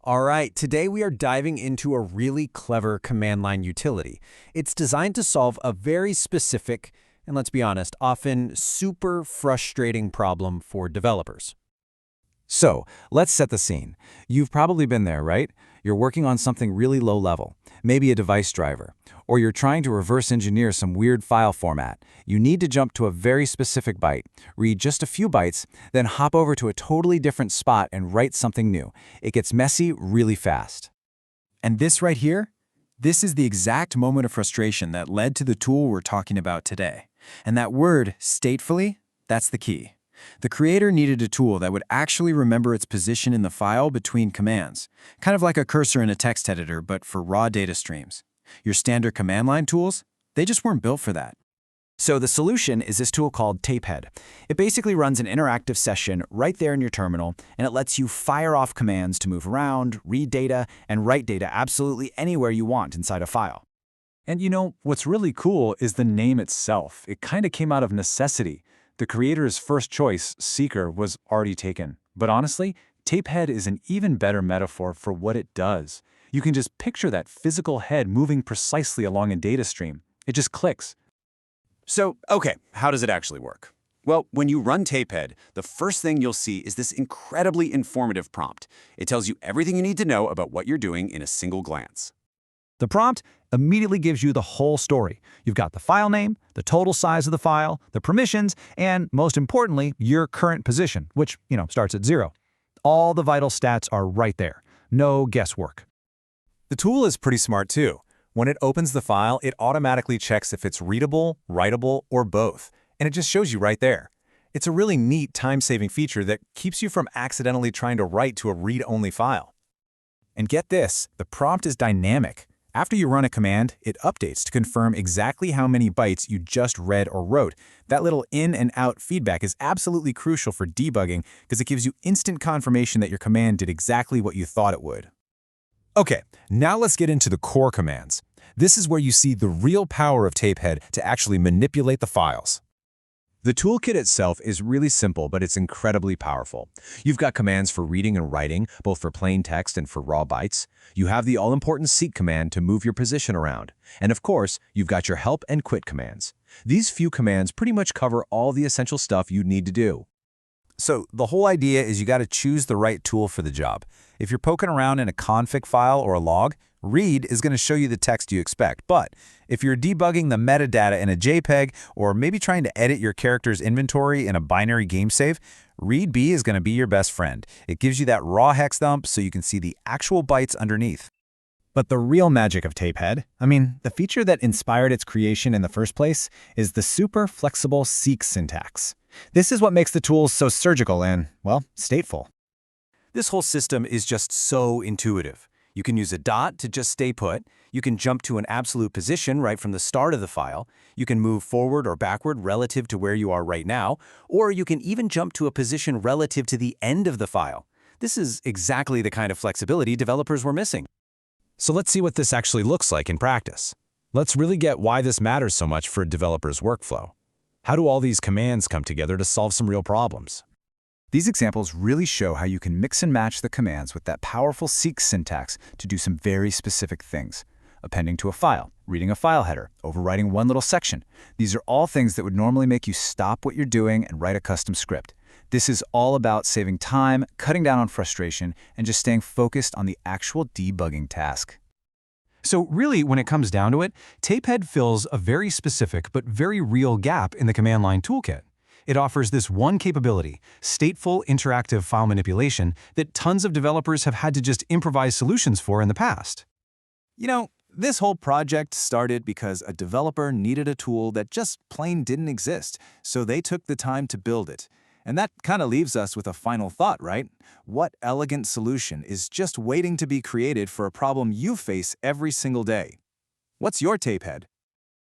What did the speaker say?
All right, today we are diving into a really clever command line utility. It's designed to solve a very specific, and let's be honest, often super frustrating problem for developers. So, let's set the scene. You've probably been there, right? You're working on something really low level, maybe a device driver, or you're trying to reverse engineer some weird file format. You need to jump to a very specific byte, read just a few bytes, then hop over to a totally different spot and write something new. It gets messy really fast. And this right here, this is the exact moment of frustration that led to the tool we're talking about today. And that word, statefully, that's the key. The creator needed a tool that would actually remember its position in the file between commands, kind of like a cursor in a text editor, but for raw data streams. Your standard command line tools, they just weren't built for that. So the solution is this tool called Tapehead. It basically runs an interactive session right there in your terminal, and it lets you fire off commands to move around, read data, and write data absolutely anywhere you want inside a file. And you know, what's really cool is the name itself. It kind of came out of necessity. The creator's first choice, Seeker, was already taken. But honestly, Tapehead is an even better metaphor for what it does. You can just picture that physical head moving precisely along a data stream. It just clicks. So, okay, how does it actually work? Well, when you run Tapehead, the first thing you'll see is this incredibly informative prompt. It tells you everything you need to know about what you're doing in a single glance. The prompt immediately gives you the whole story. You've got the file name, the total size of the file, the permissions, and most importantly, your current position, which, starts at 0. All the vital stats are right there. No guesswork. The tool is pretty smart too. When it opens the file, it automatically checks if it's readable, writable, or both, and it just shows you right there. It's a really neat time-saving feature that keeps you from accidentally trying to write to a read-only file. And get this, the prompt is dynamic. After you run a command, it updates to confirm exactly how many bytes you just read or wrote. That little in and out feedback is absolutely crucial for debugging because it gives you instant confirmation that your command did exactly what you thought it would. Okay, now let's get into the core commands. This is where you see the real power of Tapehead to actually manipulate the files. The toolkit itself is really simple, but it's incredibly powerful. You've got commands for reading and writing, both for plain text and for raw bytes. You have the all-important seek command to move your position around. And of course, you've got your help and quit commands. These few commands pretty much cover all the essential stuff you'd need to do. So the whole idea is you got to choose the right tool for the job. If you're poking around in a config file or a log, read is going to show you the text you expect. But if you're debugging the metadata in a JPEG or maybe trying to edit your character's inventory in a binary game save, readb is going to be your best friend. It gives you that raw hex dump so you can see the actual bytes underneath. But the real magic of Tapehead, the feature that inspired its creation in the first place, is the super flexible seek syntax. This is what makes the tool so surgical and, well, stateful. This whole system is just so intuitive. You can use a dot to just stay put. You can jump to an absolute position right from the start of the file. You can move forward or backward relative to where you are right now, or you can even jump to a position relative to the end of the file. This is exactly the kind of flexibility developers were missing. So let's see what this actually looks like in practice. Let's really get why this matters so much for a developer's workflow. How do all these commands come together to solve some real problems? These examples really show how you can mix and match the commands with that powerful seek syntax to do some very specific things. Appending to a file, reading a file header, overwriting one little section. These are all things that would normally make you stop what you're doing and write a custom script. This is all about saving time, cutting down on frustration, and just staying focused on the actual debugging task. So really, when it comes down to it, Tapehead fills a very specific but very real gap in the command line toolkit. It offers this one capability, stateful interactive file manipulation, that tons of developers have had to just improvise solutions for in the past. This whole project started because a developer needed a tool that just plain didn't exist, so they took the time to build it. And that kind of leaves us with a final thought, right? What elegant solution is just waiting to be created for a problem you face every single day? What's your Tapehead?